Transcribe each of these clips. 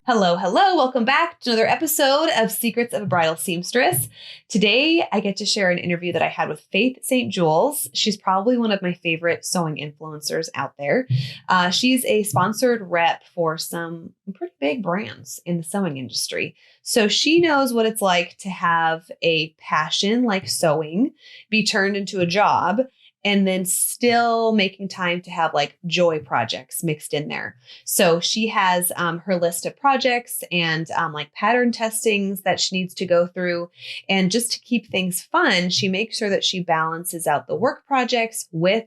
Hello, hello. Welcome back to another episode of Secrets of a Bridal Seamstress. Today, I get to share an interview that I had with Faith St. Jules. She's probably one of my favorite sewing influencers out there. She's a sponsored rep for some pretty big brands in the sewing industry. So she knows what it's like to have a passion like sewing be turned into a job and then still making time to have like joy projects mixed in there. So she has her list of projects and like pattern testings that she needs to go through. And just to keep things fun, she makes sure that she balances out the work projects with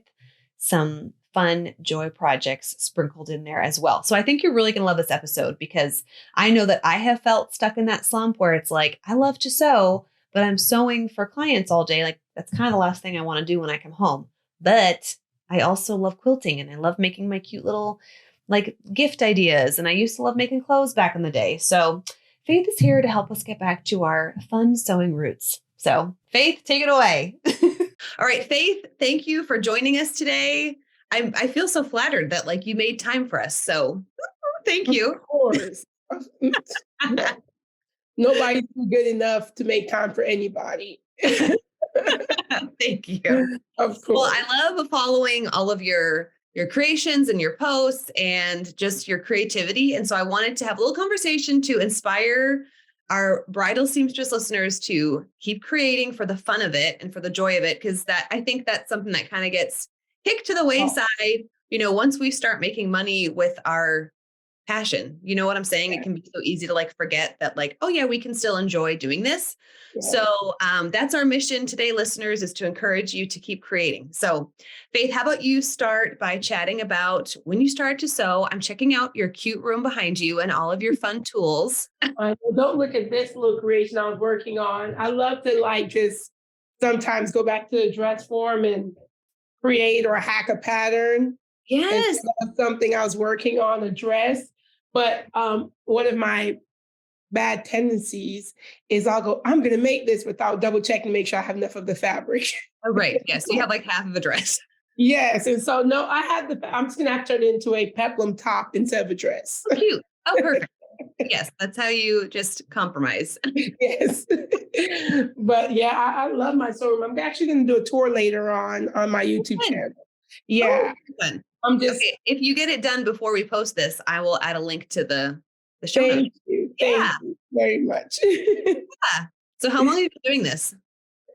some fun joy projects sprinkled in there as well. So I think you're really going to love this episode because I know that I have felt stuck in that slump where it's like, I love to sew, but I'm sewing for clients all day. Like that's kind of the last thing I want to do when I come home. But I also love quilting and I love making my cute little like gift ideas. And I used to love making clothes back in the day. So Faith is here to help us get back to our fun sewing roots. So Faith, take it away. All right, Faith, thank you for joining us today. I feel so flattered that like you made time for us. So thank you. Of course. Nobody's good enough to make time for anybody. Thank you. Of course. Well, I love following all of your creations and your posts and just your creativity. And so I wanted to have a little conversation to inspire our bridal seamstress listeners to keep creating for the fun of it and for the joy of it. Because that I think that's something that kind of gets kicked to the wayside, once we start making money with our passion. You know what I'm saying? It can be so easy to like forget that like, oh yeah, we can still enjoy doing this. Yeah. So that's our mission today, listeners, is to encourage you to keep creating. So Faith, how about you start by chatting about when you started to sew? I'm checking out your cute room behind you and all of your fun tools. Don't look at this little creation I was working on. I love to like just sometimes go back to the dress form and create or hack a pattern. Yes. Something I was working on, a dress. But one of my bad tendencies is I'll go, I'm going to make this without double checking to make sure I have enough of the fabric. Oh, right. Yes. So you have like half of the dress. Yes. And so, no, I'm just going to have to turn it into a peplum top instead of a dress. Oh, cute. Oh, perfect. Yes. That's how you just compromise. Yes. But yeah, I love my sewing room. I'm actually going to do a tour later on my YouTube channel. Yeah. Oh, fun. I'm just. Okay, if you get it done before we post this, I will add a link to the show notes. Thank you. Thank you very much. Yeah. So how long have you been doing this?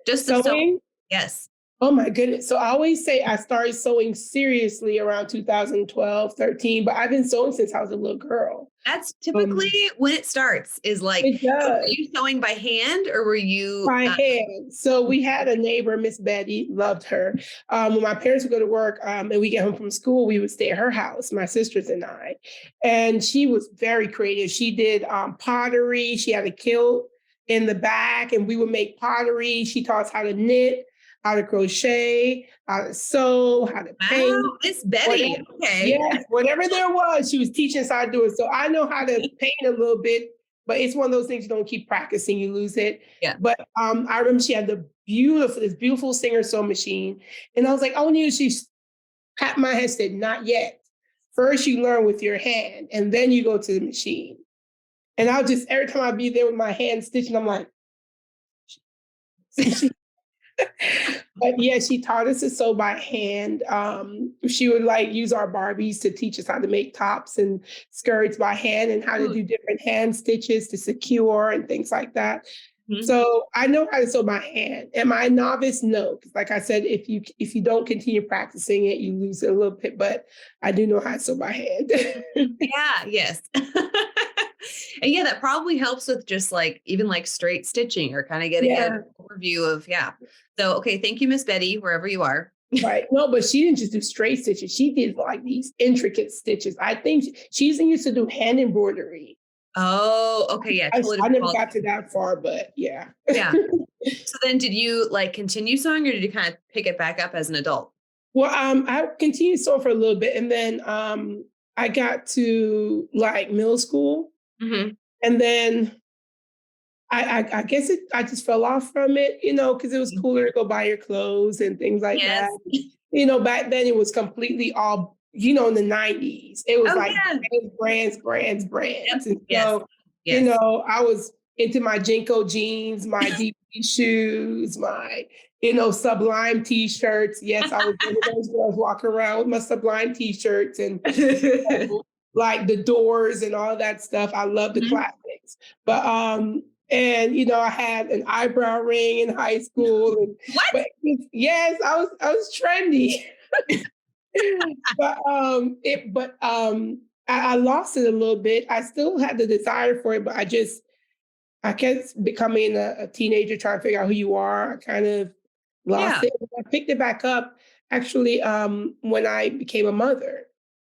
Just sewing? Yes. Oh my goodness. So I always say I started sewing seriously around 2012, 13, but I've been sewing since I was a little girl. That's typically when it starts is like, It does. were you sewing by hand or were you? By hand. So we had a neighbor, Miss Betty, loved her. When my parents would go to work and we get home from school, we would stay at her house, my sisters and I. And she was very creative. She did pottery. She had a kilt in the back and we would make pottery. She taught us how to knit, how to crochet, how to sew, how to paint. Wow, Miss Betty. Okay. Yes, whatever there was, she was teaching us how to do it. So I know how to paint a little bit, but it's one of those things you don't keep practicing, you lose it. Yeah. But I remember she had this beautiful Singer sewing machine. And I was like, oh, she pat my head, said, not yet. First you learn with your hand and then you go to the machine. And I'll just, every time I'd be there with my hand stitching, I'm like, but yeah, she taught us to sew by hand. She would like use our Barbies to teach us how to make tops and skirts by hand and how to do different hand stitches to secure and things like that. Mm-hmm. So I know how to sew by hand. Am I a novice? No. Because like I said, if you don't continue practicing it, you lose it a little bit, but I do know how to sew by hand. Yeah, yes. And yeah, that probably helps with just like even like straight stitching or kind of getting an overview of, So, okay. Thank you, Miss Betty, wherever you are. Right. No, but she didn't just do straight stitches. She did like these intricate stitches. I think she used to do hand embroidery. Oh, okay. Yeah. I never got to that far, but yeah. Yeah. So then did you like continue sewing or did you kind of pick it back up as an adult? Well, I continued sewing for a little bit and then I got to like middle school. Mm-hmm. And then I guess I just fell off from it, because it was cooler to go buy your clothes and things like that. Back then it was completely all in the 90s, it was Oh like yeah. Yep. brands. And Yes. so, Yes. I was into my Jinko jeans, my DB shoes, my, Sublime t-shirts. Yes, I was one of those girls walking around with my Sublime t-shirts and like the Doors and all that stuff. I love the Mhm. classics. But and I had an eyebrow ring in high school and What? but yes, I was trendy. I lost it a little bit. I still had the desire for it, but I kept becoming a teenager trying to figure out who you are. I kind of lost Yeah. it. I picked it back up actually when I became a mother.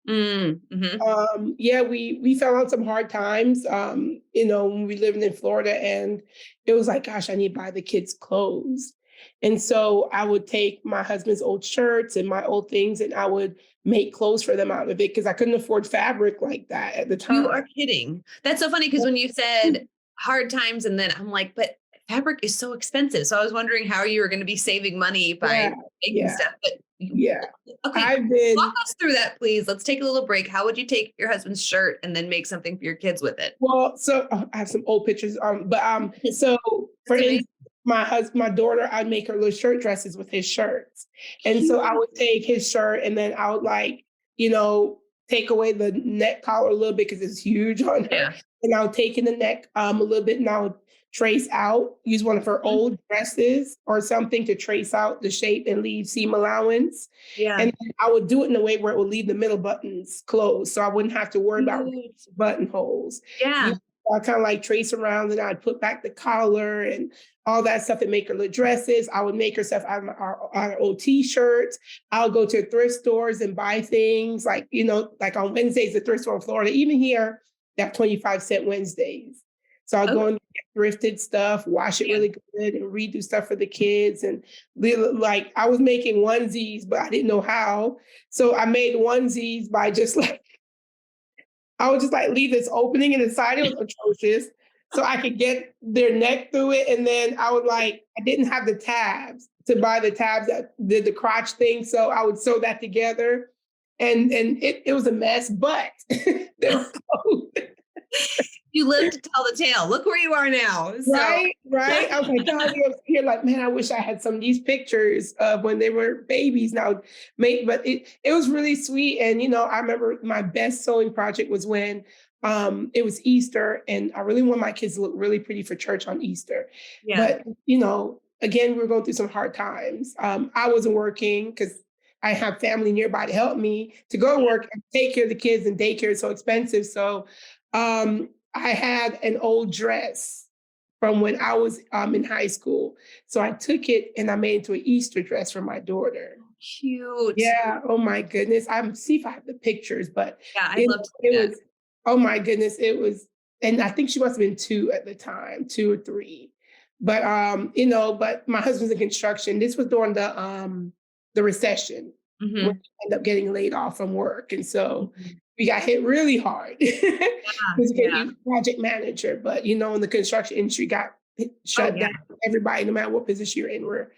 Mm-hmm. Yeah, we fell on some hard times. When we lived in Florida, and it was like, gosh, I need to buy the kids clothes. And so I would take my husband's old shirts and my old things, and I would make clothes for them out of it because I couldn't afford fabric like that at the You time. are kidding. That's so funny because when you said hard times, and then I'm like, but fabric is so expensive. So I was wondering how you were going to be saving money Yeah, by making yeah, stuff. But you, yeah. okay, I've walk been us through that, please. Let's take a little break. How would you take your husband's shirt and then make something for your kids with it? Well, so I have some old pictures. So for That's amazing. instance, my daughter, I'd make her little shirt dresses with his shirts, and so I Cute. would take his shirt, and then I would you know, take away the neck collar a little bit because it's huge on her, Yeah. and I would take in the neck a little bit, and I would trace out, use one of her Mhm. old dresses or something to trace out the shape and leave seam allowance, Yeah. and then I would do it in a way where it would leave the middle buttons closed, so I wouldn't have to worry about Cute. buttonholes. Yeah. I kind of like trace around and I'd put back the collar and all that stuff and make her little dresses. I would make her stuff out of old t-shirts. I'll go to thrift stores and buy things like, like on Wednesdays, the thrift store in Florida, even here, they have 25-cent Wednesdays. So I'll Oh, go and get thrifted stuff, wash it yeah. really good and redo stuff for the kids. And like I was making onesies, but I didn't know how. So I made onesies by just like I would just like leave this opening in the side. It was atrocious. So I could get their neck through it. And then I didn't have the tabs to buy the tabs that did the crotch thing. So I would sew that together. And it was a mess, but they were clothes. You live to tell the tale. Look where you are now. So Right, right. I was like, God, you're like, man, I wish I had some of these pictures of when they were babies. Now, but it was really sweet. And I remember my best sewing project was when it was Easter, and I really want my kids to look really pretty for church on Easter. yeah. But again, we were going through some hard times. I wasn't working because I have family nearby to help me to go to work and take care of the kids, and daycare is so expensive. So I had an old dress from when I was in high school. So I took it and I made it into an Easter dress for my daughter. Cute. Yeah. Oh my goodness. I'm see if I have the pictures, but Yeah, I'd it, love to see it that. was, oh my goodness. It was, and I think she must have been 2 at the time, 2 or 3. But but my husband's in construction. This was during the recession when Mhm. he ended up getting laid off from work. And so Mhm. we got hit really hard. Yeah, Was yeah. a project manager, but in the construction industry got Oh, shut yeah. down. Everybody, no matter what position you're in, were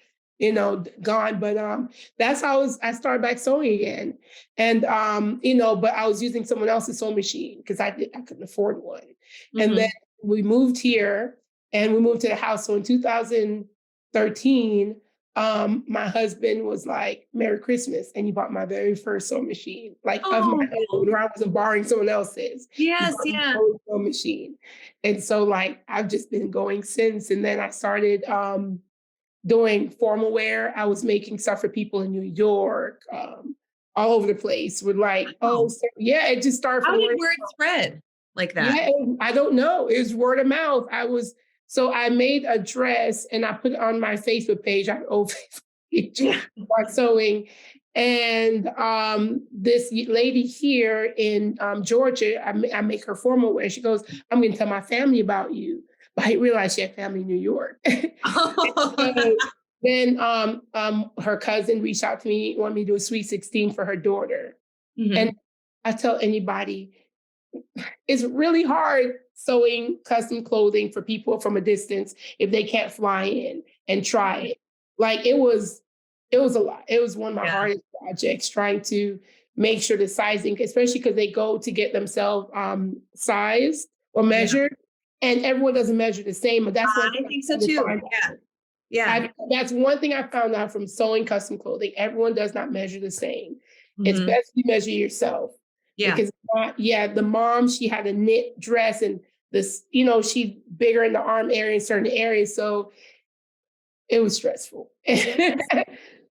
gone. But that's how I started back sewing again. And but I was using someone else's sewing machine because I couldn't afford one. And then Mhm. we moved here and we moved to the house. So in 2013, my husband was like, Merry Christmas. And he bought my very first sewing machine, like of my Oh, own, where I wasn't borrowing someone else's. He yes, bought my yeah. own sewing machine. And so like I've just been going since. And then I started doing formal wear. I was making stuff for people in New York, all over the place with like, oh, Wow. so, yeah, it just started How from did word. word spread like that? Yeah, I don't know. It was word of mouth. So I made a dress and I put it on my Facebook page, on old Facebook page, Yeah. about sewing. And this lady here in Georgia, I make her formal wear. She goes, I'm going to tell my family about you. But I realized she had family in New York. So then her cousin reached out to me, wanted me to do a sweet 16 for her daughter. And Mhm. I tell anybody, it's really hard sewing custom clothing for people from a distance if they can't fly in and try it. Like it was a lot. It was one of my Yeah. hardest projects trying to make sure the sizing, especially because they go to get themselves sized or Yeah. measured, and everyone doesn't measure the same. But that's one thing I I think so come to too. find Yeah. out. Yeah. That's one thing I found out from sewing custom clothing. Everyone does not measure the same. It's Hmm. best you measure yourself Yeah. because yeah, the mom, she had a knit dress and this, she's bigger in the arm area in certain areas. So it was stressful. Yes.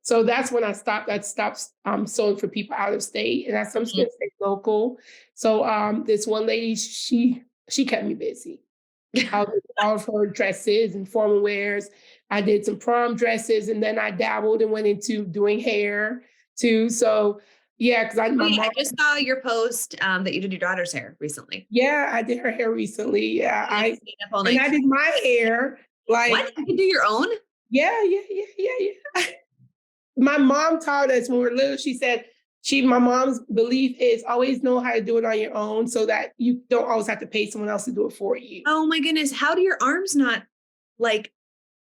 So that's when I stopped sewing for people out of state, and I'm just Mhm. gonna stay local. So this one lady, she kept me busy. I did all of her dresses and formal wears. I did some prom dresses, and then I dabbled and went into doing hair too. So yeah, because Oh, my yeah, I mom, just saw your post that you did your daughter's hair recently. yeah, I did her hair recently. Yeah, And I stayed up all and night. I did my hair What? like, You can do your own? yeah, yeah, yeah, yeah, yeah. My mom taught us when we were little. She said my mom's belief is always know how to do it on your own, so that you don't always have to pay someone else to do it for you. Oh my goodness. How do your arms not like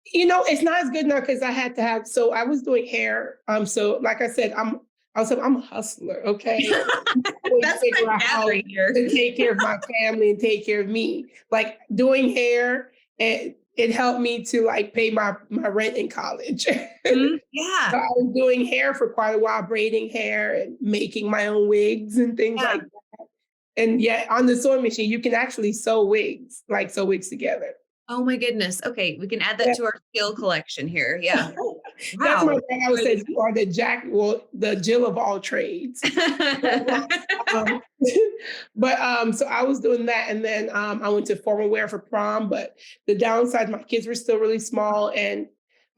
It's not as good now because I had to have. So I was doing hair. So like I said, I'm a hustler. Okay, always that's what figure I'm out how gathering here. to take care of my family and take care of me. Like doing hair, and it helped me to like pay my rent in college. Mhm. So Yeah. I was doing hair for quite a while, braiding hair and making my own wigs and things Yeah. like that. And yeah, on the sewing machine, you can actually sew wigs, like sew wigs together. Oh my goodness. Okay, we can add that Yeah. to our skill collection here. Yeah. That's my Wow. dad always says, you are the Jill of all trades. Um, so I was doing that, and then I went to formal wear for prom. But the downside, my kids were still really small, and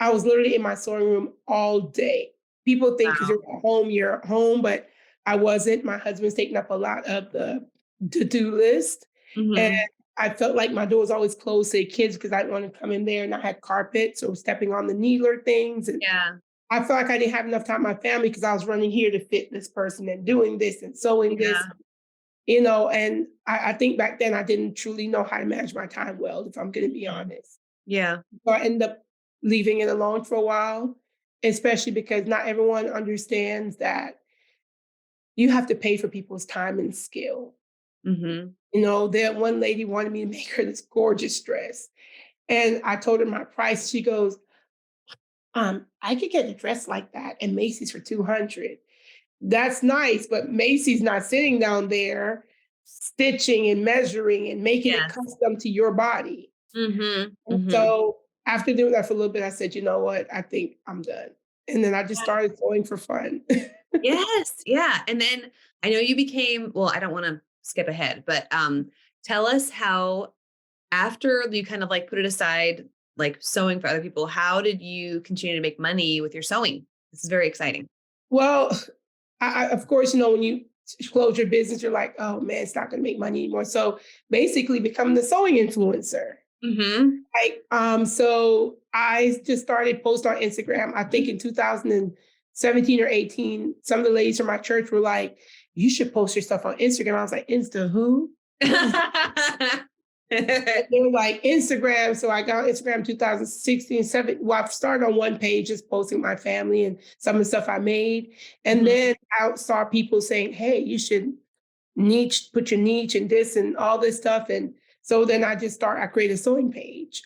I was literally in my sewing room all day. People think because Wow. you're at home, but I wasn't. My husband's taking up a lot of the to-do list, and Hmm. I felt like my door was always closed to the kids because I didn't want to come in there, and I had carpet, so stepping on the needler things, and Yeah. I felt like I didn't have enough time with my family because I was running here to fit this person and doing this and sewing this, Yeah. and I think back then I didn't truly know how to manage my time well, if I'm going to be Mhm. honest. Yeah. So I ended up leaving it alone for a while, especially because not everyone understands that you have to pay for people's time and skill. Hmm. That one lady wanted me to make her this gorgeous dress. And I told her my price. She goes, I could get a dress like that in Macy's for 200. That's nice, but Macy's not sitting down there stitching and measuring and making it Yes. custom to your body. Hmm. And Hmm. so after doing that for a little bit, I said, you know what? I think I'm done. And then I just started sewing for fun. Yes. Yeah. And then I know you became, well, I don't want to skip ahead, but tell us how after you kind of like put it aside, like sewing for other people, how did you continue to make money with your sewing? This is very exciting. Well, of course, when you close your business, you're like, oh man, it's not going to make money anymore. So basically, become the sewing influencer. Hmm. So I just started post on Instagram. I think in 2017 or 18, some of the ladies from my church were like, "You should post your stuff on Instagram." I was like, "Insta who? What is?" They were like Instagram. So I got on Instagram 2016, 7. Well, I started on one page just posting my family and some of the stuff I made. And Mhm. then I saw people saying, hey, you should put your niche and this and all this stuff. And so then I created a sewing page.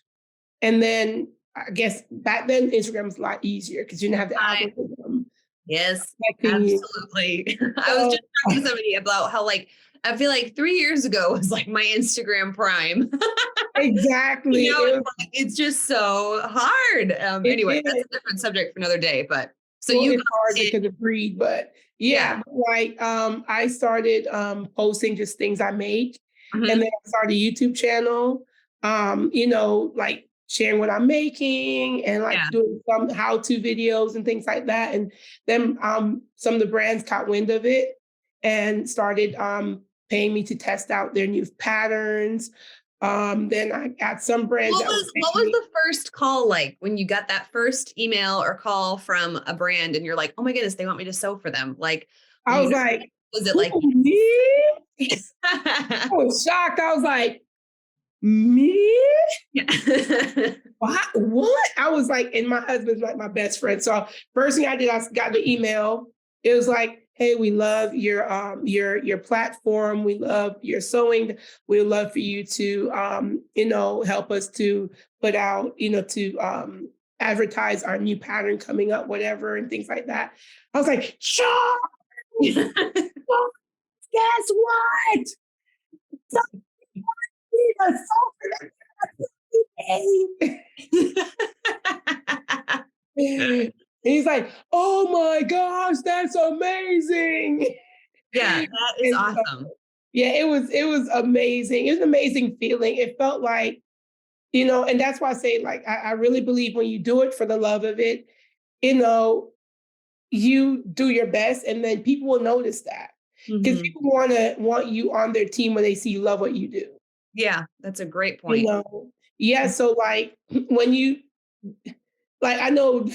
And then I guess back then Instagram was a lot easier because you didn't have the I algorithm Yes, affecting you. absolutely. I was So just talking to somebody about how like I feel like 3 years ago was like my Instagram prime. exactly. It's just so hard. It Anyway, that's is. a different subject for another day. But so Well, you it's got hard it. because of breed, but Yeah. yeah, like I started posting just things I make, and then Mhm. I started a YouTube channel, like sharing what I'm making and Yeah. like doing some how-to videos and things like that. And then some of the brands caught wind of it and started paying me to test out their new patterns. Then I got some brands that were What paying was me. the first call like when you got that first email or call from a brand and you're like, oh my goodness, they want me to sew for them? Like, were I you was like, was it who like me? yes? I was shocked. I was like, me? Yeah. What? What? I was like, and my husband's like my best friend. So first thing I did, I got the email. It was like, hey, we love your platform. We love your sewing. We would love for you to help us to put out, to advertise our new pattern coming up, whatever, and things like that. I was like, sure, guess what? Somebody sew for that. He's like, oh my gosh, that's amazing. Yeah, that is And so, awesome. yeah, it was amazing. It was an amazing feeling. It felt like, and that's why I say, like, I really believe when you do it for the love of it, you know, you do your best, and then people will notice that because Mhm. people want you on their team when they see you love what you do. Yeah, that's a great You point. know, yeah. So like when you like, I know.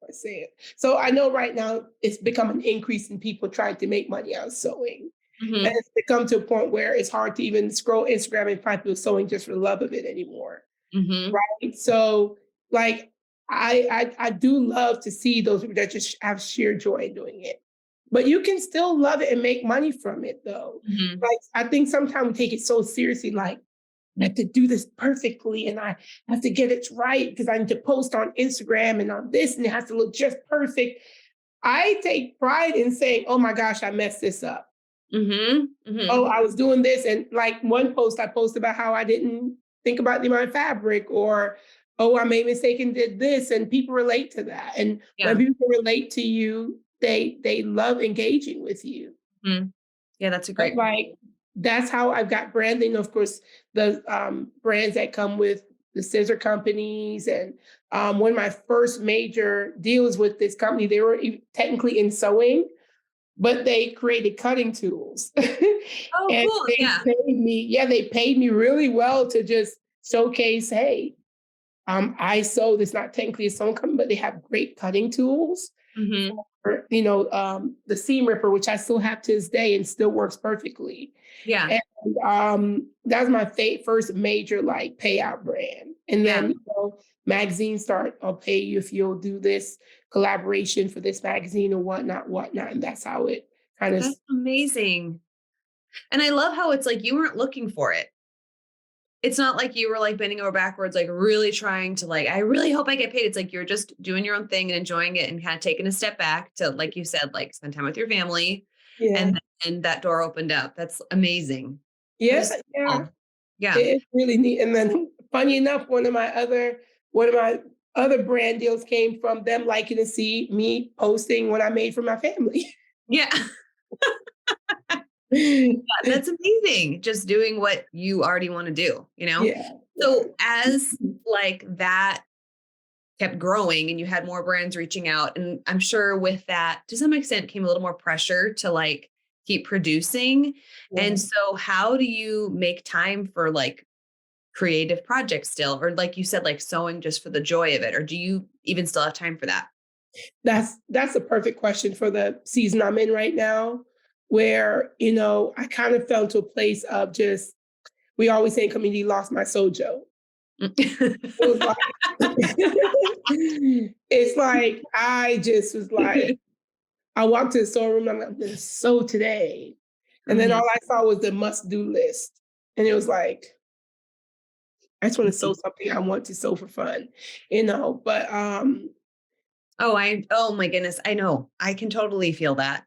I say it. So I know right now it's become an increase in people trying to make money out of sewing. And Mhm. it's become to a point where it's hard to even scroll Instagram and find people sewing just for the love of it anymore. Mhm. Right. So like I do love to see those people that just have sheer joy in doing it. But you can still love it and make money from it though. Mhm. Like I think sometimes we take it so seriously, like I have to do this perfectly and I have to get it right because I need to post on Instagram and on this and it has to look just perfect. I take pride in saying, oh my gosh, I messed this up. Mhm. Oh, Mhm. I was doing this. And like one post I posted about how I didn't think about the amount of fabric or, oh, I made a mistake and did this. And people relate to that. And when Yeah. people relate to you, they love engaging with you. Mhm. Yeah, that's a But great like that's how I've got branding. Of course, the brands that come with the scissor companies, and one of my first major deals with this company, they were technically in sewing, but they created cutting tools, Oh, and cool. Yeah. they paid me really well to just showcase, hey, I sew. It's not technically a sewing company, but they have great cutting tools Mhm. or, the seam ripper, which I still have to this day and still works perfectly. Yeah. And that was my first major like payout brand. And Yeah. then, magazines start, I'll pay you if you'll do this collaboration for this magazine or whatnot, whatnot. And that's how it kind of, That's amazing. And I love how it's like you weren't looking for it. It's not like you were like bending over backwards, like really trying to like, I really hope I get paid. It's like you're just doing your own thing and enjoying it and kind of taking a step back to, like you said, like spend time with your family. yeah. And that door opened up. That's amazing. That Yeah, is so yeah. cool. Yeah. It's really neat. And then funny enough, one of my other brand deals came from them liking to see me posting what I made for my family. Yeah. That's amazing. Just doing what you already want to do, you know? Yeah, yeah. So as like that kept growing and you had more brands reaching out, and I'm sure with that to some extent came a little more pressure to like keep producing. And Yeah. so how do you make time for like creative projects still, or like you said, like sewing just for the joy of it, or do you even still have time for that? That's a perfect question for the season I'm in right now, where, I kind of fell to a place of just, we always say in community, lost my sojo. It was like, it's like, I just was like, I walked to the sewing room, I'm like, I'm gonna sew today. And then Mhm. all I saw was the must-do list. And it was like, I just want to sew something I want to sew for fun, but Oh my goodness. I know. I can totally feel that.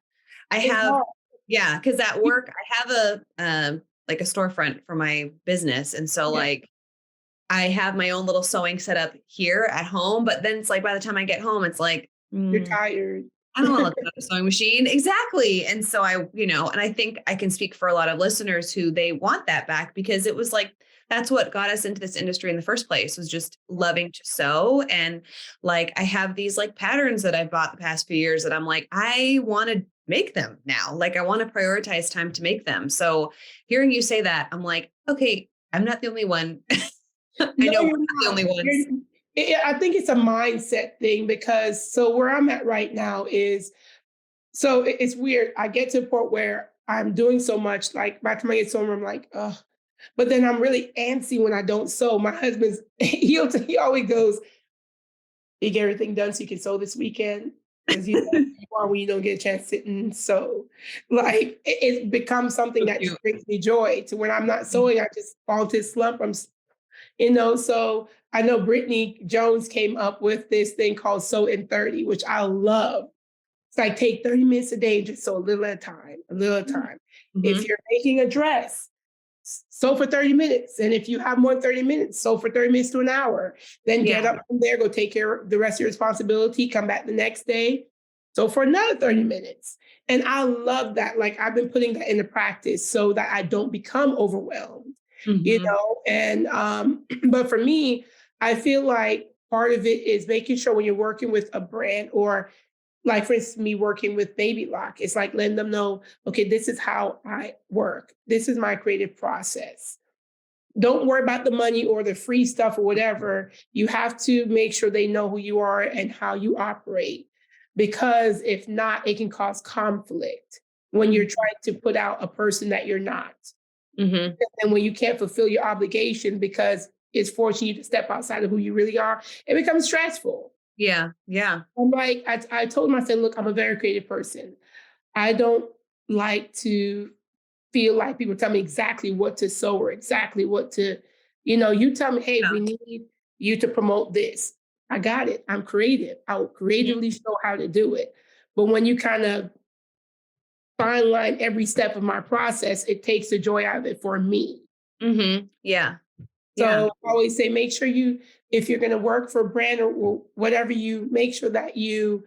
I it's have, hard. yeah, because at work I have like a storefront for my business. And so Yeah, like I have my own little sewing set up here at home, but then it's like by the time I get home, it's like, you're tired. I don't want to look at a sewing machine. Exactly. And so and I think I can speak for a lot of listeners who they want that back because it was like, that's what got us into this industry in the first place was just loving to sew. And like, I have these like patterns that I've bought the past few years that I'm like, I want to make them now. Like, I want to prioritize time to make them. So hearing you say that, I'm like, okay, I'm not the only one. I No, know we're you're not the not. only ones. I think it's a mindset thing because so where I'm at right now is so it's weird. I get to a point where I'm doing so much, like by the time I get home, I'm like, oh, but then I'm really antsy when I don't sew. My husband's he always goes, you get everything done so you can sew this weekend because far when you don't get a chance to sit and sew. Like it becomes something So that cute. just brings me joy. To when I'm not sewing, I just fall into a slump. So I know Brittany Jones came up with this thing called Sew in 30, which I love. It's like take 30 minutes a day, just sew a little at a time, a little at a time. If Mm-hmm. you're making a dress, sew for 30 minutes. And if you have more than 30 minutes, sew for 30 minutes to an hour. Then get Yeah. up from there, go take care of the rest of your responsibility, come back the next day, sew for another 30 minutes. And I love that. Like I've been putting that into practice so that I don't become overwhelmed, Mm-hmm. And but for me, I feel like part of it is making sure when you're working with a brand or like for instance, me working with Baby Lock, it's like letting them know, okay, this is how I work. This is my creative process. Don't worry about the money or the free stuff or whatever. You have to make sure they know who you are and how you operate. Because if not, it can cause conflict when you're trying to put out a person that you're not. Mm-hmm. And when you can't fulfill your obligation because it's forcing you to step outside of who you really are, it becomes stressful. Yeah. Yeah. I'm like, I told him, I said, look, I'm a very creative person. I don't like to feel like people tell me exactly what to sew or exactly what to, you tell me, hey, we need you to promote this. I got it. I'm creative. I'll Yeah. creatively show how to do it. But when you kind of fine line every step of my process, it takes the joy out of it for me. Mm-hmm. Yeah. Yeah. So I always say, make sure if you're going to work for a brand or whatever, you make sure that you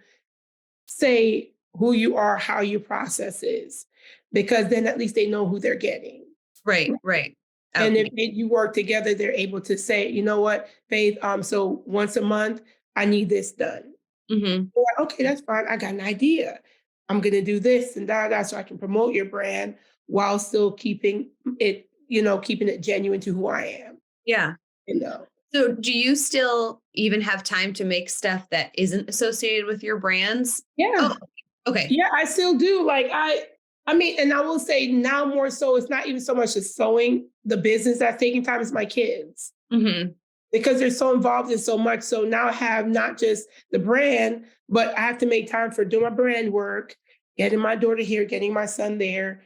say who you are, how your process is, because then at least they know who they're getting. Right. Right. Oh, And if you work together, they're able to say, you know what, Faith, so once a month, I need this done. mm-hmm. Or, okay, that's fine. I got an idea. I'm going to do this and that so I can promote your brand while still keeping it genuine to who I am, Yeah. you know. So do you still even have time to make stuff that isn't associated with your brands? Yeah. Oh, okay. Yeah, I still do. Like I mean, and I will say now more so, it's not even so much the sewing, the business that's taking time, it's my kids. Mm-hmm. Because they're so involved in so much. So now I have not just the brand, but I have to make time for doing my brand work, getting my daughter here, getting my son there,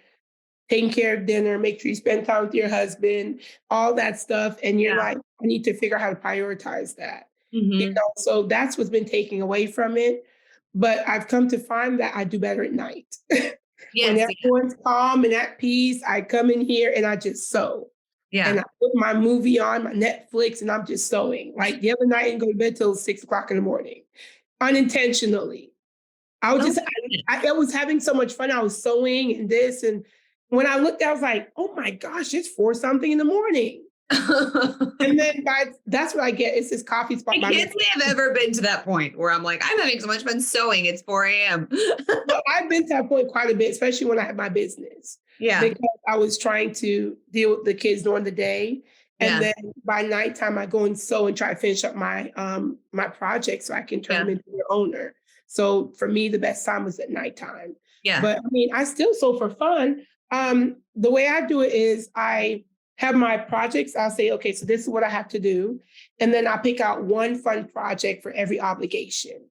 taking care of dinner, make sure you spend time with your husband, all that stuff. And you're Yeah. like, I need to figure out how to prioritize that. Mm-hmm. So that's what's been taking away from it. But I've come to find that I do better at night. When Yes. Yeah. everyone's calm and at peace, I come in here and I just sew. And Yeah. I put my movie on, my Netflix, and I'm just sewing. Like the other night, I didn't go to bed till 6 o'clock in the morning, unintentionally. I was Oh just, my goodness. I was having so much fun. I was sewing and this. And when I looked, I was like, oh my gosh, it's 4 something in the morning. And then that's what I get. It's this coffee spot I by my. can't say I've ever been to that point where I'm like, I'm having so much fun sewing. It's 4 a.m. Well, I've been to that point quite a bit, especially when I had my business, Yeah. because I was trying to deal with the kids during the day. And Yeah. then by nighttime, I go and sew and try to finish up my project so I can turn Yeah. them into their owner. So for me, the best time was at nighttime. Yeah. But I mean, I still sew for fun. The way I do it is I have my projects. I'll say, okay, so this is what I have to do. And then I pick out one fun project for every obligation.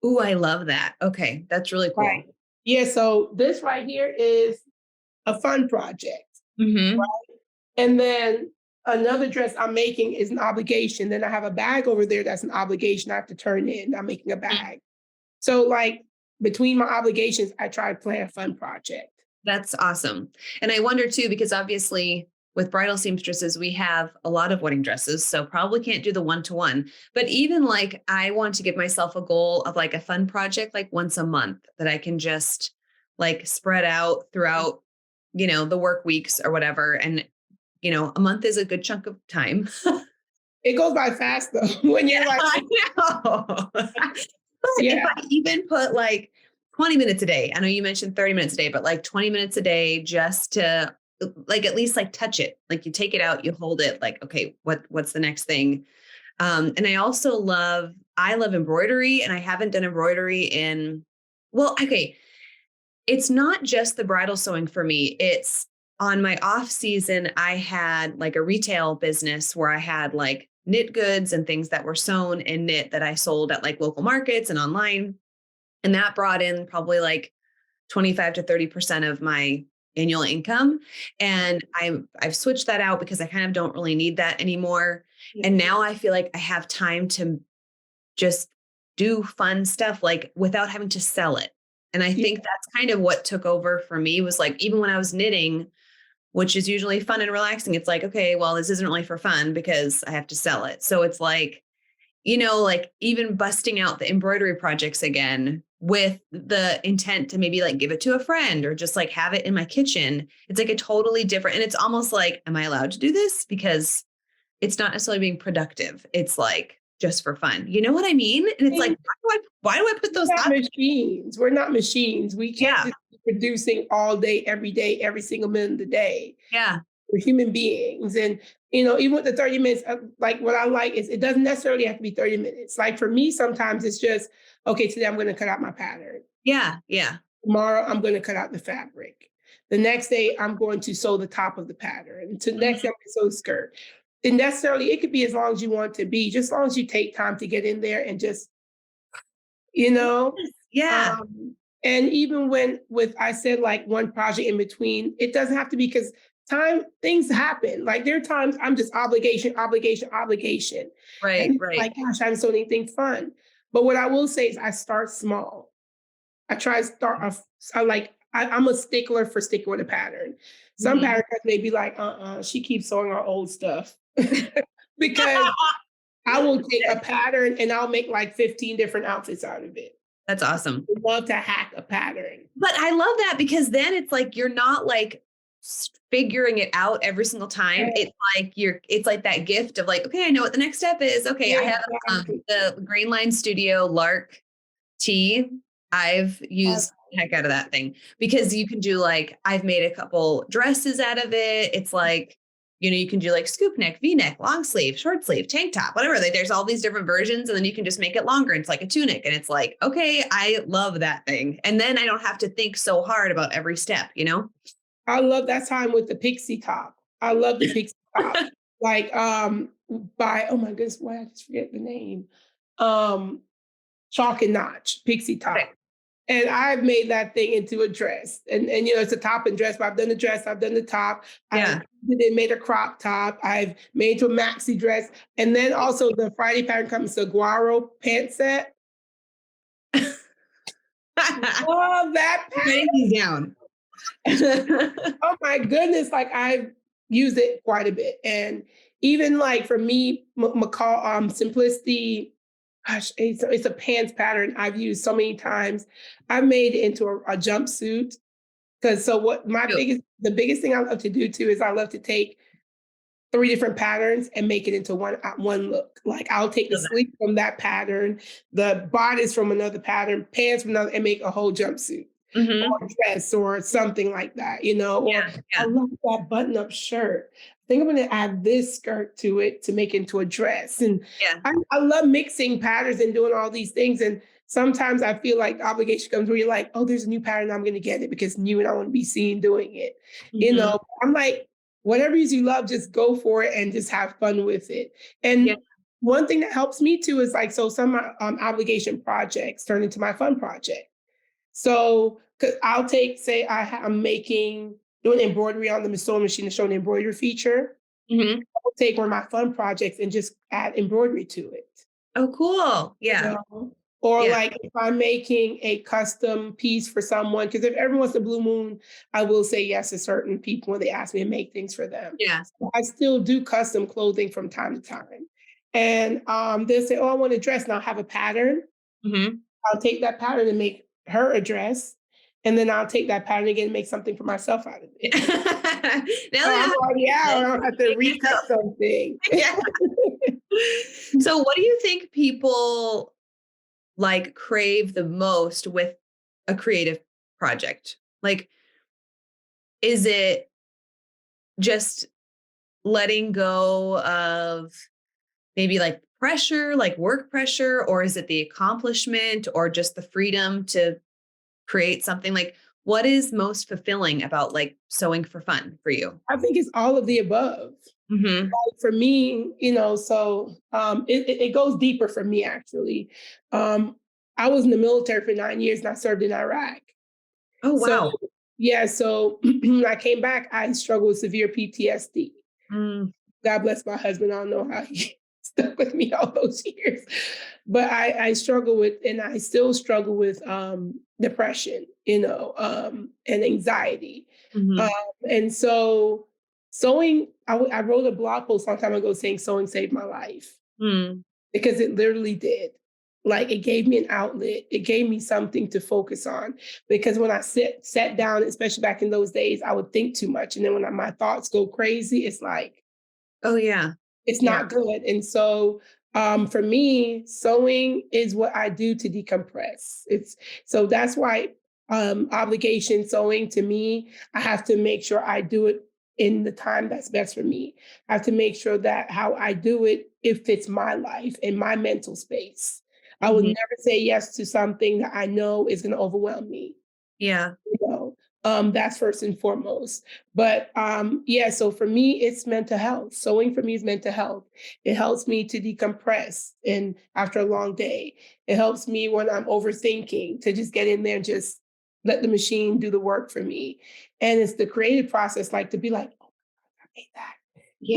Ooh, I love that. Okay. That's really Right. cool. Yeah, so this right here is a fun project. Mm-hmm. And then another dress I'm making is an obligation. Then I have a bag over there that's an obligation I have to turn in. I'm making a bag. So like between my obligations, I try to plan a fun project. That's awesome. And I wonder too, because obviously with bridal seamstresses, we have a lot of wedding dresses, so probably can't do the one-to-one. But even like I want to give myself a goal of like a fun project, like once a month that I can just like spread out throughout, the work weeks or whatever. And, a month is a good chunk of time. It goes by fast though. When Yeah, you're like, I know. But if yeah, I even put like 20 minutes a day, I know you mentioned 30 minutes a day, but like 20 minutes a day just to like at least like touch it. Like you take it out, you hold it, like, okay, what's the next thing? And I love embroidery, and I haven't done embroidery well, okay. It's not just the bridal sewing for me. It's on my off season, I had like a retail business where I had like knit goods and things that were sewn and knit that I sold at like local markets and online. And that brought in probably like 25 to 30% of my annual income. And I've switched that out because I kind of don't really need that anymore. Yeah. And now I feel like I have time to just do fun stuff like without having to sell it. And I Yeah. think that's kind of what took over for me was like, even when I was knitting, which is usually fun and relaxing, it's like, okay, well, this isn't really for fun because I have to sell it. So it's like, like even busting out the embroidery projects again with the intent to maybe like give it to a friend or just like have it in my kitchen. It's like a totally different, and it's almost like, am I allowed to do this? Because it's not necessarily being productive. It's like just for fun. You know what I mean? And it's like, why do I put those We're not up? machines. We're not machines. We can't Yeah. just be producing all day, every single minute of the day. Yeah. We're human beings. And, even with the 30 minutes, like what I like is it doesn't necessarily have to be 30 minutes. Like for me, sometimes it's just, okay, today I'm going to cut out my pattern. Yeah. Yeah. Tomorrow, I'm going to cut out the fabric. The next day, I'm going to sew the top of the pattern. To the next day, I'm going to sew the skirt. And necessarily, it could be as long as you want to be, just as long as you take time to get in there and just, you know, Yeah. and even when with I said like one project in between, it doesn't have to be because things happen. Like there are times I'm just obligation, obligation, obligation. Right. And Right. like, gosh, I haven't done anything fun. But what I will say is I start small. I try to start off. I'm a stickler for sticking with a pattern. Some Mhm. pattern cuts may be like, she keeps sewing our old stuff. Because I will take a pattern and I'll make like 15 different outfits out of it. That's awesome. I love to hack a pattern. But I love that because then it's like you're not like figuring it out every single time. Right. It's like that gift of like, okay, I know what the next step is. Okay, I Yeah, have exactly. the Green Line Studio Lark tee. I've Uh, used the heck out of that thing because you can do like, I've made a couple dresses out of it. It's like, you can do like scoop neck, V-neck, long sleeve, short sleeve, tank top, whatever. Like there's all these different versions and then you can just make it longer. It's like a tunic and it's like, okay, I love that thing. And then I don't have to think so hard about every step. I love that time with the pixie top. I love the pixie top. Like by oh my goodness, why I just forget the name. Um Chalk and Notch, pixie Okay. top. And I've made that thing into a dress. And it's a top and dress, but I've done the dress, I've done the top. Yeah. I've made a crop top. I've made to a maxi dress. And then also the Friday pattern comes saguaro pant set. Love that Writing these down. oh my goodness, like I've used it quite a bit. And even like for me, McCall Simplicity, gosh, it's a pants pattern I've used so many times. I've made it into a jumpsuit. Because so what the biggest thing I love to do too is I love to take three different patterns and make it into one look. Like I'll take the sleeve from that pattern, the bodice from another pattern, pants from another, and make a whole jumpsuit Mm-hmm. or dress or something like that, or Yeah. I Yeah. love that button-up shirt. I think I'm gonna add this skirt to it to make it into a dress. And Yeah. I love mixing patterns and doing all these things. And sometimes I feel like the obligation comes where you're like, oh, there's a new pattern, I'm gonna get it because new and I want to be seen doing it. Mm-hmm. I'm like, whatever it is you love, just go for it and just have fun with it. Yeah. And one thing that helps me too is like, so some obligation projects turn into my fun project. So, 'cause I'll take, say, I'm doing embroidery on the sewing machine to show an embroidery feature. Mm-hmm. I'll take one of my fun projects and just add embroidery to it. Oh, cool. You Yeah. know? Or Yeah. like if I'm making a custom piece for someone, because if everyone's a blue moon, I will say yes to certain people when they ask me to make things for them. Yeah. So I still do custom clothing from time to time. And they'll say, oh, I want a dress, and I'll have a pattern. Mm-hmm. I'll take that pattern and make her a dress, and then I'll take that pattern again and make something for myself out of it. Now So I'm that already out. I don't have to make recut yourself. something. Yeah. So what do you think people like crave the most with a creative project? Like, is it just letting go of maybe like pressure, like work pressure, or is it the accomplishment or just the freedom to create something? Like, what is most fulfilling about like sewing for fun for you? I think it's all of the above. Mm-hmm. For me, so it goes deeper for me actually. Um, I was in the military for 9 years and I served in Iraq. Oh, So wow. yeah, so when I came back, I struggled with severe PTSD. Mm, God bless my husband. I don't know how he stuck with me all those years, but I struggle with, and I still struggle with depression, and anxiety. Um, mhm, and so sewing, I wrote a blog post a long time ago saying sewing saved my life mm. because it literally did. Like it gave me an outlet. It gave me something to focus on. Because when I sat down, especially back in those days, I would think too much. And then when my thoughts go crazy, it's like, Oh, yeah. it's Yeah. not good. And so for me, sewing is what I do to decompress. It's so that's why obligation sewing to me, I have to make sure I do it in the time that's best for me. I have to make sure that how I do it, it fits my life and my mental space. I would Mhm. never say yes to something that I know is going to overwhelm me. Yeah. You know, that's first and foremost. But yeah, so for me, it's mental health. Sewing for me is mental health. It helps me to decompress and after a long day. It helps me when I'm overthinking to just get in there and just let the machine do the work for me. And it's the creative process, like to be like, oh, I made that.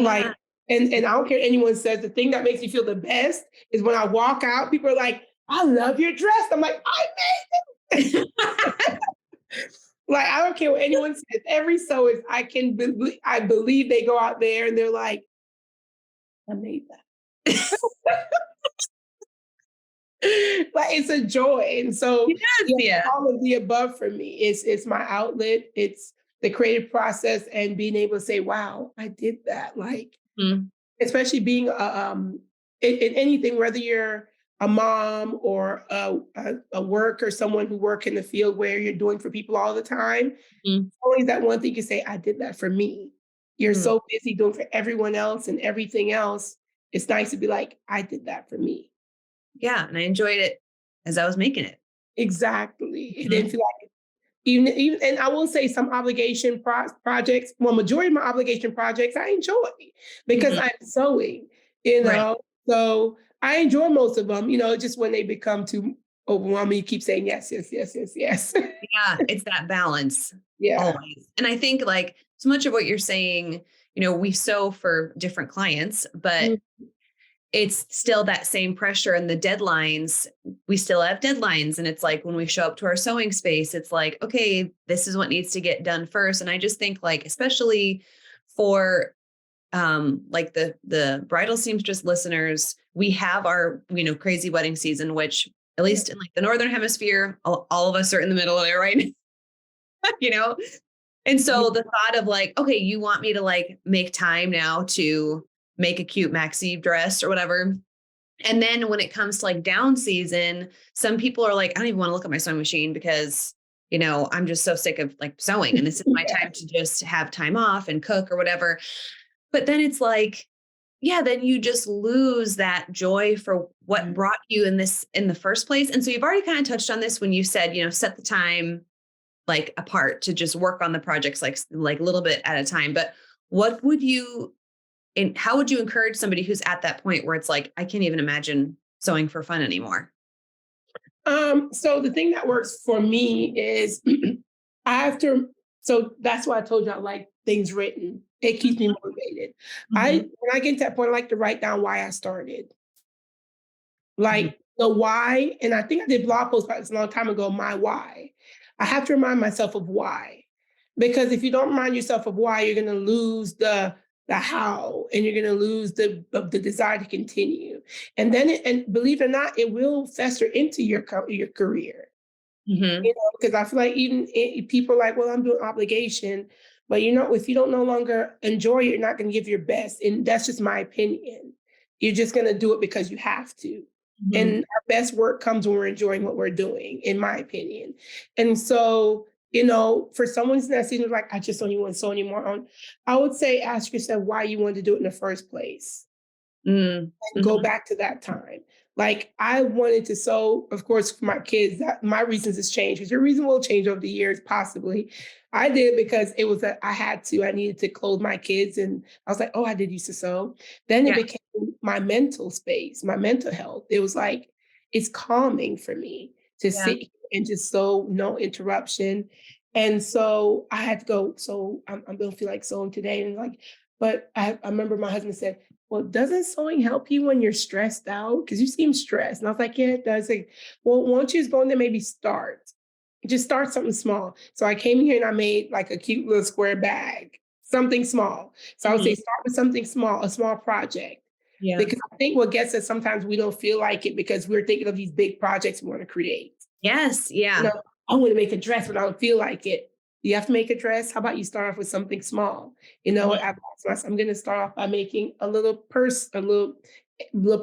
Like, Yeah. and I don't care what anyone says, the thing that makes me feel the best is when I walk out, people are like, I love your dress. I'm like, I made it. Like, I don't care what anyone says. Every sew is, I believe they go out there and they're like, I made that. Like, it's a joy. And so, Yes, yeah, yeah. all of the above for me. It's my outlet. It's the creative process and being able to say, wow, I did that. Like, Mm, especially being in anything, whether you're a mom or a worker, someone who work in the field where you're doing for people all the time, mm, always that one thing you say, I did that for me. You're mm. so busy doing for everyone else and everything else. It's nice to be like, I did that for me. Yeah, and I enjoyed it as I was making it. Exactly. It didn't Mhm, feel like even and I will say some obligation projects, well, majority of my obligation projects I enjoy because mhm. I'm sewing, you Right. know. So I enjoy most of them, just when they become too overwhelming, you keep saying yes, yes, yes, yes, yes. Yeah, it's that balance Yeah. always. And I think like so much of what you're saying, we sew for different clients, but Mm, it's still that same pressure and the deadlines. We still have deadlines. And it's like when we show up to our sewing space, it's like, okay, this is what needs to get done first. And I just think like, especially for like the bridal seamstress listeners, we have our, crazy wedding season, which at yeah. least in like the Northern hemisphere, all of us are in the middle of there, right? you know? And Yeah. so the thought of like, okay, you want me to like make time now to make a cute maxi dress or whatever. And then when it comes to like down season, some people are like, I don't even want to look at my sewing machine because, I'm just so sick of like sewing and this is my Yeah. time to just have time off and cook or whatever. But then it's like, yeah, then you just lose that joy for what brought you in this in the first place. And so you've already kind of touched on this when you said, set the time like apart to just work on the projects like a little bit at a time. But what would you and how would you encourage somebody who's at that point where it's like, I can't even imagine sewing for fun anymore? So the thing that works for me is I have to, so that's why I told you I like things written. It keeps me motivated. Mhm, When I get to that point, I like to write down why I started. mhm, Like the why, and I think I did blog posts about this a long time ago, my why. I have to remind myself of why. Because if you don't remind yourself of why, you're gonna lose the how and you're gonna lose the desire to continue. And then and believe it or not, it will fester into your career. mhm. Because I feel like even people are like, well, I'm doing obligation, but if you don't no longer enjoy it, you're not going to give your best, and that's just my opinion. You're just going to do it because you have to, and Mhm. our best work comes when we're enjoying what we're doing, in my opinion. And so, for someone that seems like I just don't even want to sew anymore, I would say ask yourself why you wanted to do it in the first place Mm, and go mhm. back to that time. Like I wanted to sew, of course, for my kids. That my reasons has changed. Because your reason will change over the years, possibly. I did because it was that I had to. I needed to clothe my kids, and I was like, "Oh, I did used to sew." Then it Yeah. became my mental space, my mental health. It was like it's calming for me to Yeah. sit here and just sew, no interruption. And so I had to go. So I'm gonna feel like sewing today, and like, but I remember my husband said, "Well, doesn't sewing help you when you're stressed out? Because you seem stressed." And I was like, "Yeah, it does." Like, well, once you just go in there, maybe start. Just start something small. So I came here and I made like a cute little square bag, something small. So I would say Mhm. start with something small, a small project. Yeah. Because I think what gets us sometimes we don't feel like it because we're thinking of these big projects we want to create. Yes. You Yeah. know, I want to make a dress, but I don't feel like it. You have to make a dress. How about you start off with something small? You know, Mhm. I've asked myself, I'm going to start off by making a little purse, a little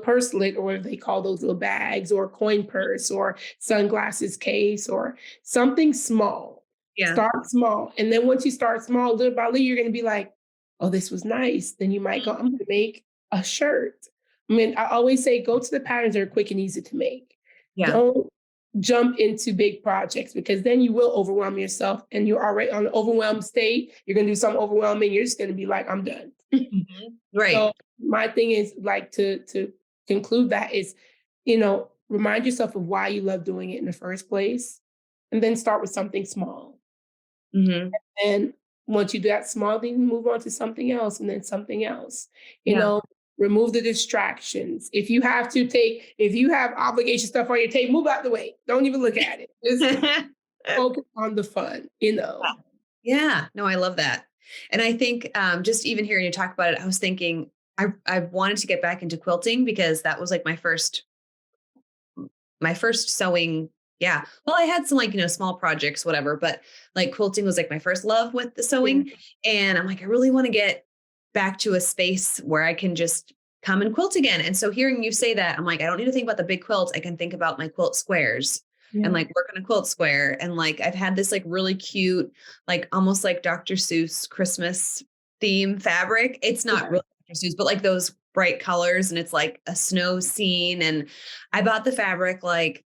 purselet, or what they call those little bags, or coin purse, or sunglasses case, or something small. Yeah. Start small, and then once you start small, little by little, you're going to be like, "Oh, this was nice." Then you might go, "I'm going to make a shirt." I mean, I always say, go to the patterns that are quick and easy to make. Yeah. Don't jump into big projects because then you will overwhelm yourself and you're already on an overwhelmed state. You're going to do something overwhelming. You're just going to be like, I'm done. Mhm. Right. So my thing is like to conclude that is, remind yourself of why you love doing it in the first place, and then start with something small. Mhm. And once you do that small thing, move on to something else and then something else. You Yeah. know, remove the distractions. If you have obligation stuff on your table, move out the way. Don't even look at it. Just focus on the fun. Yeah, no, I love that. And I think just even hearing you talk about it, I was thinking I wanted to get back into quilting because that was like my first sewing. Yeah. Well, I had some like, small projects, whatever, but like quilting was like my first love with the Yeah. sewing. And I'm like, I really want to get back to a space where I can just come and quilt again. And so hearing you say that, I'm like, I don't need to think about the big quilts. I can think about my quilt squares and Yeah. like work on a quilt square. And like I've had this like really cute, like almost like Dr. Seuss Christmas theme fabric. It's not Yeah. really Dr. Seuss, but like those bright colors, and it's like a snow scene. And I bought the fabric like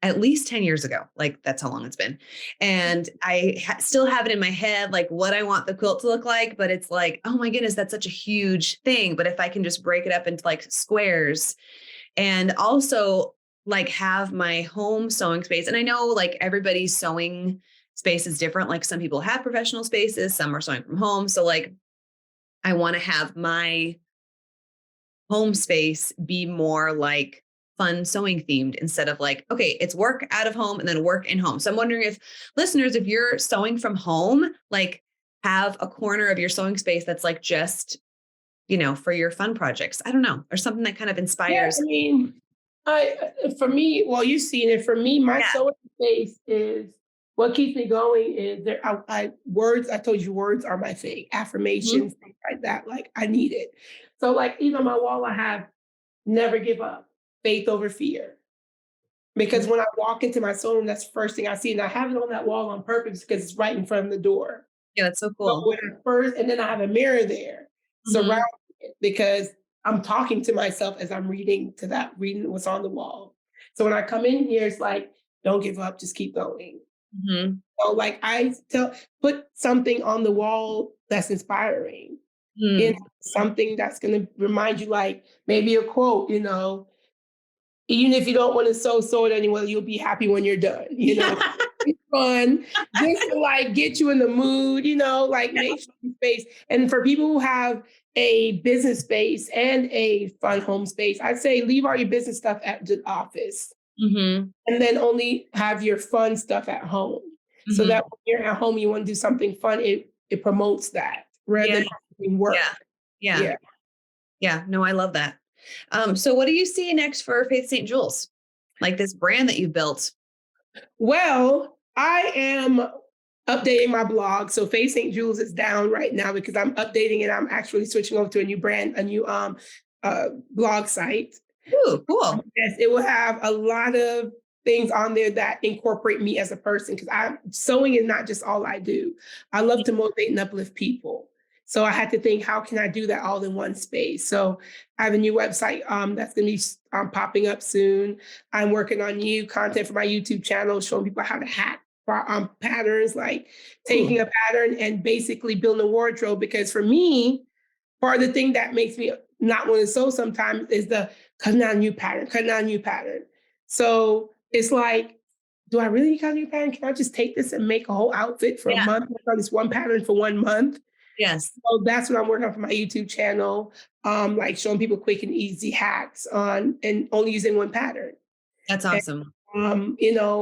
at least 10 years ago. Like that's how long it's been. And I still have it in my head, like what I want the quilt to look like. But it's like, oh my goodness, that's such a huge thing. But if I can just break it up into like squares and also like have my home sewing space. And I know like everybody's sewing space is different. Like some people have professional spaces, some are sewing from home. So like I want to have my home space be more like fun sewing themed instead of like, okay, it's work out of home and then work in home. So I'm wondering if listeners, if you're sewing from home, like have a corner of your sewing space that's like just, for your fun projects. I don't know, or something that kind of Yeah, I inspires. mean, for me, well, you've seen it. For me, my Yeah. sewing space is what keeps me going. Is there? Words. I told you, words are my thing. Mhm. Affirmations, things like that. Like I need it. So, like on my wall, I have never give up, faith over fear. Because when I walk into my sewing room, that's the first thing I see, and I have it on that wall on purpose because it's right in front of the door. Yeah, that's so So cool. when I first, and then I have a mirror there surrounding Mhm. it because I'm talking to myself as I'm reading what's on the wall. So when I come in here, it's like, don't give up, just keep going. Mhm. So like put something on the wall that's inspiring, Mm. something that's going to remind you, like maybe a quote. Even if you don't want to sew it anyway, you'll be happy when you're done. It's fun, just to like get you in the mood, like make sure you space. And for people who have a business space and a fun home space, I'd say leave all your business stuff at the office Mhm. and then only have your fun stuff at home. So that Mhm. when you're at home, you want to do something fun, it promotes that rather Yeah. than doing work. Yeah. Yeah. Yeah. Yeah. No, I love that. So what do you see next for Faith St. Jules? Like this brand that you've built? Well, I am updating my blog. So Face St. Jules is down right now because I'm updating it. I'm actually switching over to a new brand, a new blog site. Ooh, cool. Yes, it will have a lot of things on there that incorporate me as a person because I'm sewing is not just all I do. I love to motivate and uplift people. So I had to think, how can I do that all in one space? So I have a new website that's going to be popping up soon. I'm working on new content for my YouTube channel, showing people how to hack patterns, like Ooh. taking a pattern and basically building a wardrobe. Because for me, part of the thing that makes me not want to sew sometimes is the cutting out a new pattern, cutting out a new pattern. So it's like, do I really cut a new pattern? Can I just take this and make a whole outfit for a Yeah. month? Work on this one pattern for 1 month. Yes. So that's what I'm working on for my YouTube channel, like showing people quick and easy hacks on and only using one pattern. That's And, awesome.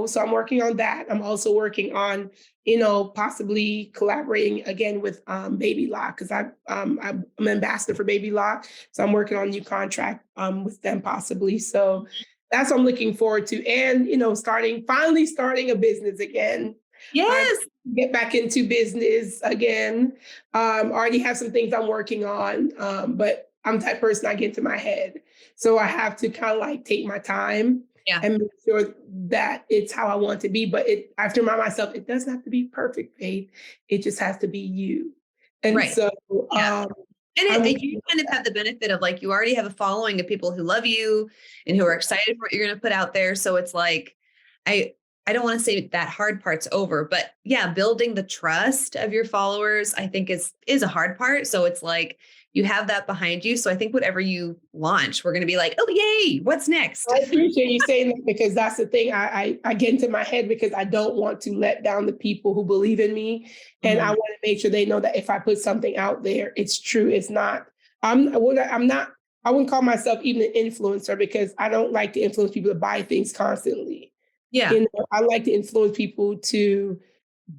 so I'm working on that. I'm also working on, possibly collaborating again with Baby Lock because I'm an ambassador for Baby Lock, so I'm working on a new contract with them possibly. So that's what I'm looking forward to, and finally starting a business again. I Yes. get back into business again. Already have some things I'm working on, but I'm the type of person I get into my head, so I have to kind of like take my time Yeah. and make sure that it's how I want to be. But I have to remind myself, it doesn't have to be perfect, Faith. It just has to be you. And Right. so Yeah. And you kind of have the benefit of like, you already have a following of people who love you and who are excited for what you're going to put out there. So it's like, I, I don't want to say that hard part's over, but yeah, building the trust of your followers, I think is a hard part. So it's like, you have that behind you. So I think whatever you launch, we're going to be like, oh, yay, what's next? I appreciate you saying that because that's the thing. I get into my head because I don't want to let down the people who believe in me. And I want to make sure they know that if I put something out there, it's true. It's not, I'm not, I wouldn't call myself even an influencer because I don't like to influence people to buy things constantly. Yeah. I like to influence people to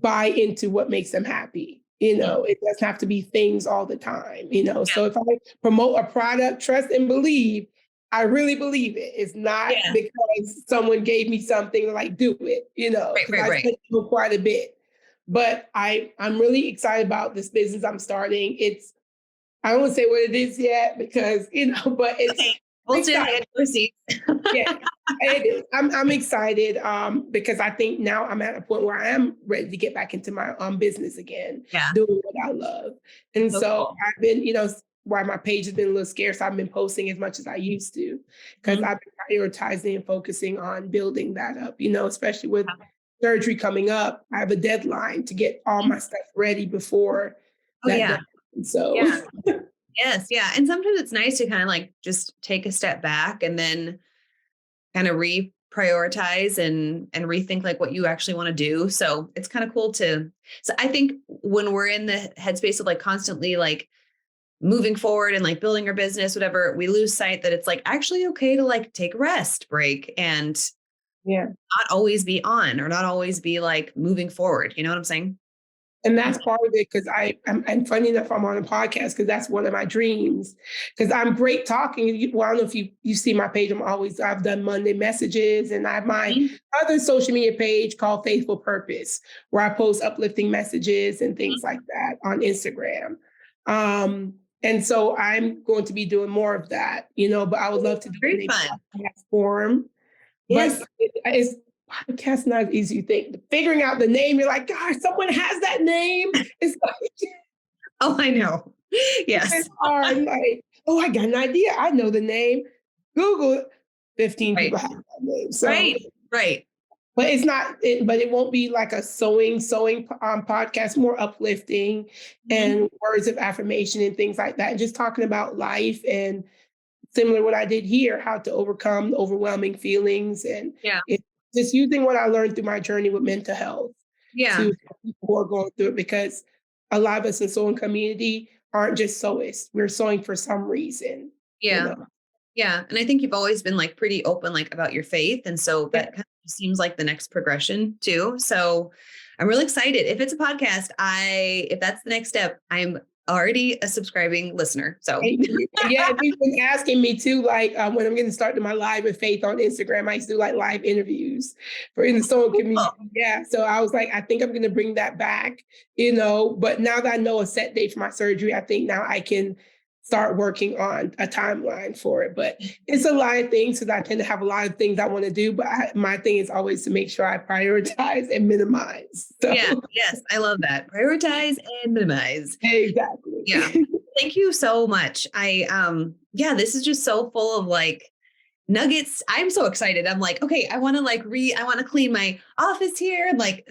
buy into what makes them happy. It doesn't have to be things all the time. So if I promote a product, trust and believe, I really believe it. It's not because someone gave me something like do it, because I spent quite a bit. But I'm really excited about this business I'm starting. I don't want to say what it is yet because, but it's Okay. We'll see the receipts. yeah, it is. I'm excited because I think now I'm at a point where I am ready to get back into my business again, doing what I love. And so cool. I've been, why my page has been a little scarce. I've been posting as much as I used to because I've been prioritizing and focusing on building that up, especially with surgery coming up. I have a deadline to get all my stuff ready before that deadline. So Yes. Yeah. And sometimes it's nice to kind of like just take a step back and then kind of reprioritize and rethink like what you actually want to do. So it's kind of cool so I think when we're in the headspace of like constantly like moving forward and like building our business, whatever, we lose sight that it's like actually okay to like take a rest break and not always be on or not always be like moving forward. You know what I'm saying? And that's part of it because I'm funny enough, I'm on a podcast because that's one of my dreams. Because I'm great talking. Well, I don't know if you see my page. I've done Monday messages and I have my other social media page called Faithful Purpose, where I post uplifting messages and things like that on Instagram. And so I'm going to be doing more of that, but I would love to do it in a podcast form. Yes. But it's podcast not as easy as you think. Figuring out the name, you're like, gosh, someone has that name. It's like, oh, I know. Yes. It's hard. Like, I got an idea. I know the name. Google it. 15 people have that name. So, right. But it's not. But it won't be like a sewing podcast. More uplifting and words of affirmation and things like that. And just talking about life and similar to what I did here, how to overcome overwhelming feelings and just using what I learned through my journey with mental health to people who are going through it, because a lot of us in sewing community aren't just sewists. We're sewing for some reason. Yeah. Yeah. And I think you've always been like pretty open, like about your faith. And so that kind of seems like the next progression too. So I'm really excited. If it's a podcast, if that's the next step, I'm already a subscribing listener. So people been asking me too, like when I'm going to start my live with Faith on Instagram. I used to do like live interviews in the sewing community. Yeah. So I was like, I think I'm going to bring that back, but now that I know a set date for my surgery, I think now I can start working on a timeline for it. But it's a lot of things because I tend to have a lot of things I want to do. But my thing is always to make sure I prioritize and minimize. So. Yeah. Yes. I love that. Prioritize and minimize. Exactly. Yeah. Thank you so much. This is just so full of like nuggets. I'm so excited. I'm like, okay, I want to clean my office here and like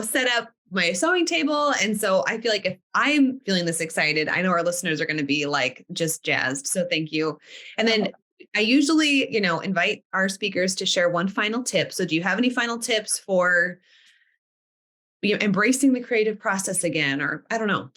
set up my sewing table. And so I feel like if I'm feeling this excited, I know our listeners are going to be like just jazzed. So thank you. And then I usually, invite our speakers to share one final tip. So do you have any final tips for embracing the creative process again? Or I don't know.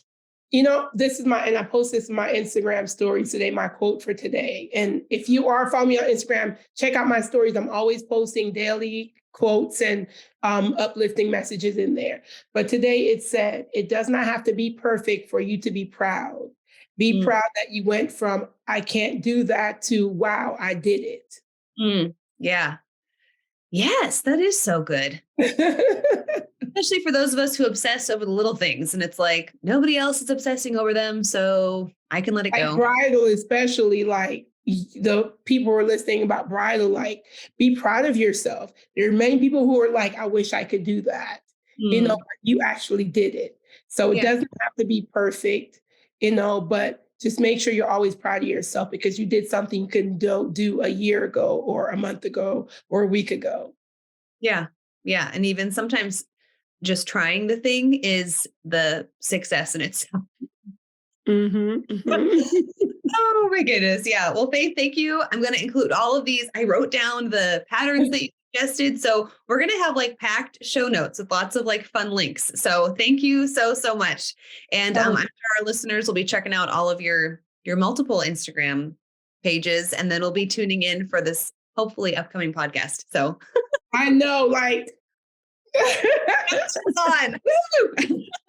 This is and I posted this in my Instagram stories today, my quote for today. And if you are following me on Instagram, check out my stories. I'm always posting daily quotes and uplifting messages in there. But today it said, it does not have to be perfect for you to be proud. Be proud that you went from, I can't do that to, wow, I did it. Yeah. Yes, that is so good. Especially for those of us who obsess over the little things. And it's like, nobody else is obsessing over them. So I can let it go. Bridal, especially like the people who are listening about bridal, like be proud of yourself. There are many people who are like, I wish I could do that. You actually did it. So it doesn't have to be perfect, but just make sure you're always proud of yourself because you did something you couldn't do a year ago or a month ago or a week ago. Yeah. Yeah. And even sometimes just trying the thing is the success in itself. Oh my goodness. Yeah. Well, Faith, thank you. I'm going to include all of these. I wrote down the patterns that you suggested. So we're going to have like packed show notes with lots of like fun links. So thank you so, so much. And I'm sure our listeners will be checking out all of your multiple Instagram pages, and then we'll be tuning in for this hopefully upcoming podcast. So I know, like, on.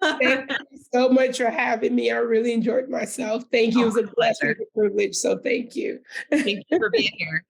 Thank you so much for having me. I really enjoyed myself. Thank you. It was a pleasure, a privilege. So thank you. Thank you for being here.